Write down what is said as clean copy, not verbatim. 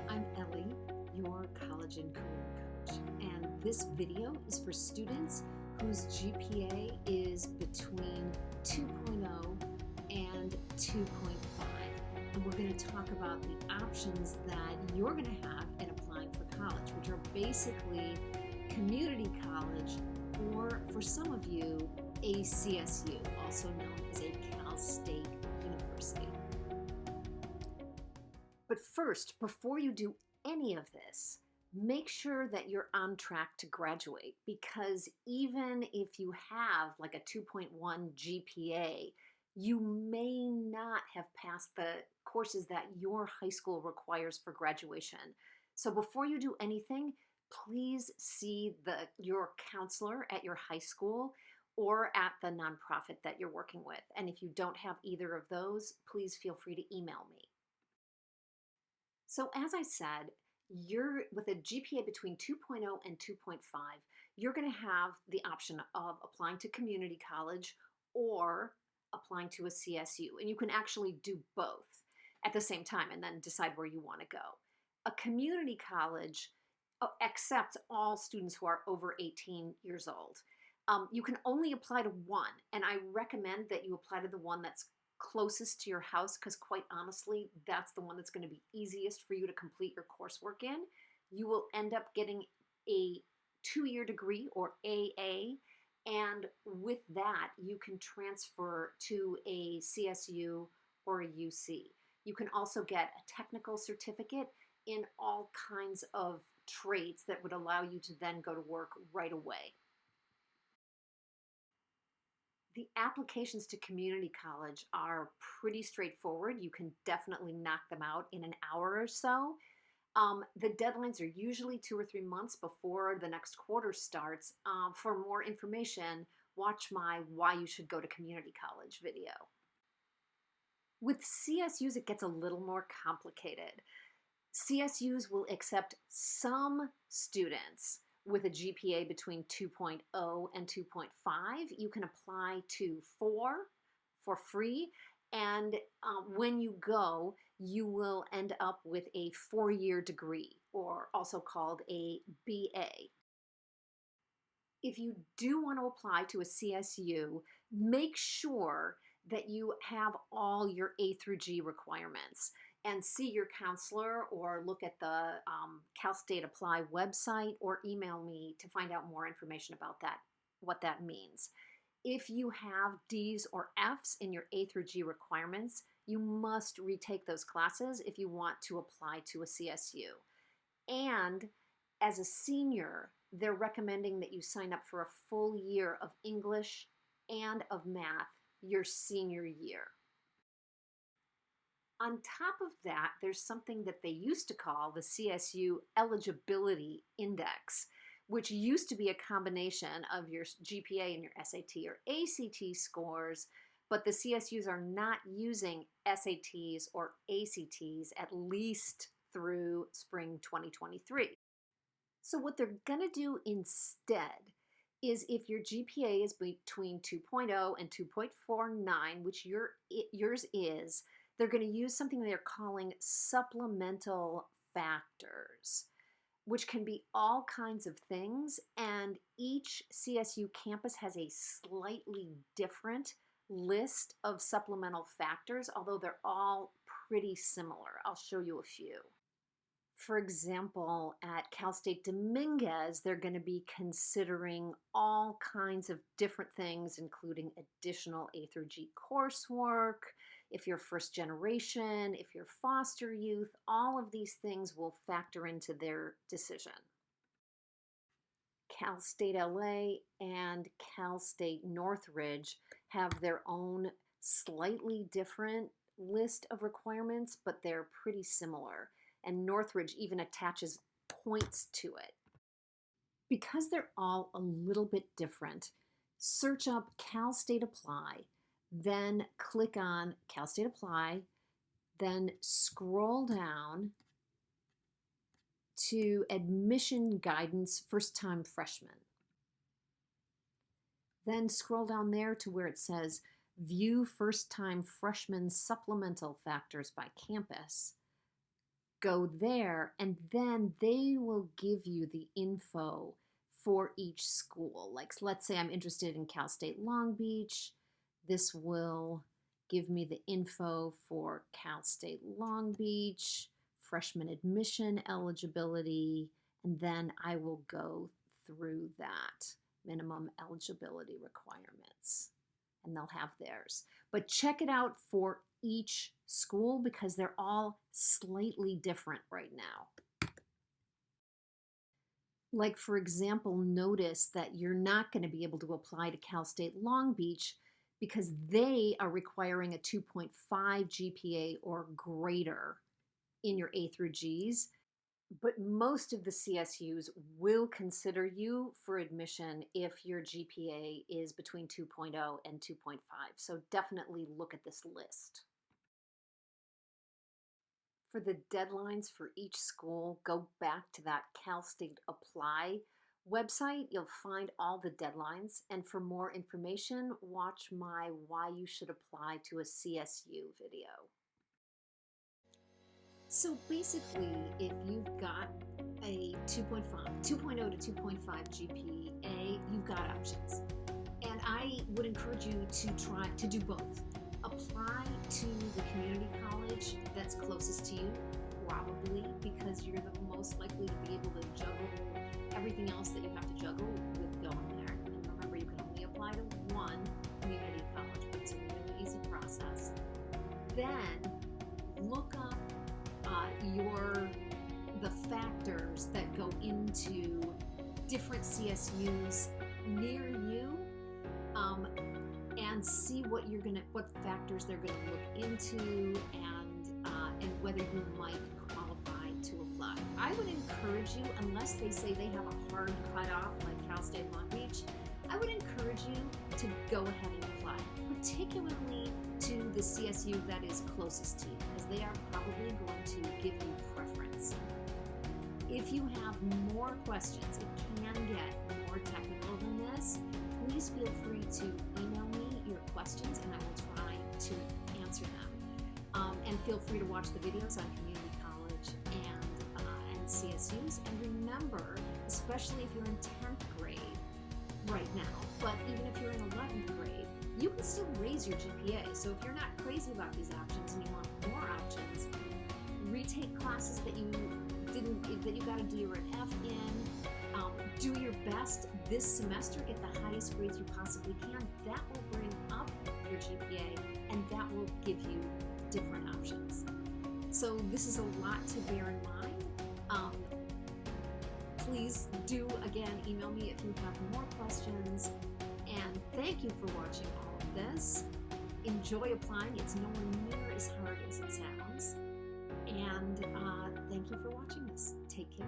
I'm Ellie, your college and career coach, and this video is for students whose GPA is between 2.0 and 2.5. And we're going to talk about the options that you're going to have in applying for college, which are basically community college, or for some of you, a CSU, also known as a Cal State University. But first, before you do any of this, make sure that you're on track to graduate, because even if you have like a 2.1 GPA, you may not have passed the courses that your high school requires for graduation. So before you do anything, please see your counselor at your high school or at the nonprofit that you're working with. And if you don't have either of those, please feel free to email me. So as I said, you're with a GPA between 2.0 and 2.5, you're going to have the option of applying to community college or applying to a CSU. And you can actually do both at the same time and then decide where you want to go. A community college accepts all students who are over 18 years old. You can only apply to one, and I recommend that you apply to the one that's closest to your house, because quite honestly, that's the one that's going to be easiest for you to complete your coursework in. You will end up getting a 2-year degree, or AA, and with that, you can transfer to a CSU or a UC. You can also get a technical certificate in all kinds of trades that would allow you to then go to work right away. The applications to community college are pretty straightforward. You can definitely knock them out in an hour or so. The deadlines are usually 2 or 3 months before the next quarter starts. For more information, watch my Why You Should Go to Community College video. With CSUs, it gets a little more complicated. CSUs will accept some students with a GPA between 2.0 and 2.5. You can apply to 4 for free. And when you go, you will end up with a 4-year degree, or also called a BA. If you do want to apply to a CSU, make sure that you have all your A through G requirements, and see your counselor or look at the Cal State Apply website, or email me to find out more information about that, what that means. If you have D's or F's in your A through G requirements, you must retake those classes if you want to apply to a CSU. And as a senior, they're recommending that you sign up for a full year of English and of math your senior year. On top of that, there's something that they used to call the CSU Eligibility Index, which used to be a combination of your GPA and your SAT or ACT scores, but the CSUs are not using SATs or ACTs at least through spring 2023. So what they're going to do instead is, if your GPA is between 2.0 and 2.49, which yours is, they're going to use something they're calling supplemental factors, which can be all kinds of things. And each CSU campus has a slightly different list of supplemental factors, although they're all pretty similar. I'll show you a few. For example, at Cal State Dominguez, they're going to be considering all kinds of different things, including additional A through G coursework, if you're first generation, if you're foster youth. All of these things will factor into their decision. Cal State LA and Cal State Northridge have their own slightly different list of requirements, but they're pretty similar. And Northridge even attaches points to it. Because they're all a little bit different, search up Cal State Apply, then click on Cal State Apply, then scroll down to Admission Guidance First-Time Freshmen. Then scroll down there to where it says View First-Time Freshman Supplemental Factors by Campus. go there, and then they will give you the info for each school. Like, let's say I'm interested in Cal State Long Beach. This will give me the info for Cal State Long Beach, freshman admission eligibility, and then I will go through that minimum eligibility requirements, and they'll have theirs. But check it out for each school because they're all slightly different right now. Like, for example, notice that you're not going to be able to apply to Cal State Long Beach because they are requiring a 2.5 GPA or greater in your A through Gs. But most of the CSUs will consider you for admission if your GPA is between 2.0 and 2.5. So definitely look at this list. For the deadlines for each school, go back to that Cal State Apply website. You'll find all the deadlines. And for more information, watch my Why You Should Apply to a CSU video. So basically, if you've got a 2.0 to 2.5 GPA, you've got options. And I would encourage you to try to do both. Apply to the community college that's closest to you, probably because you're the most likely to be able to juggle everything else that you have to juggle with going there. And remember, you can only apply to one community college, but it's a really easy process. Then look up the factors that go into different CSUs near you, and see what factors they're gonna look into, and whether you might qualify to apply. I would encourage you, unless they say they have a hard cutoff like Cal State Long Beach, I would encourage you to go ahead and apply, particularly to the CSU that is closest to you, because they are probably going to give you preference. If you have more questions, it can get more technical than this. Please feel free to email me your questions and I will try to answer them. And feel free to watch the videos on community college and CSUs. And remember, especially if you're in 10th grade right now, but even if you're in 11th grade, you can still raise your GPA. So if you're not crazy about these options and you want more options, retake classes that you got a D or an F in. Do your best this semester, get the highest grades you possibly can. That will bring up your GPA and that will give you different options. So this is a lot to bear in mind. Please do, again, email me if you have more questions. And thank you for watching all of this. Enjoy applying. It's nowhere near as hard as it sounds. And thank you for watching this. Take care.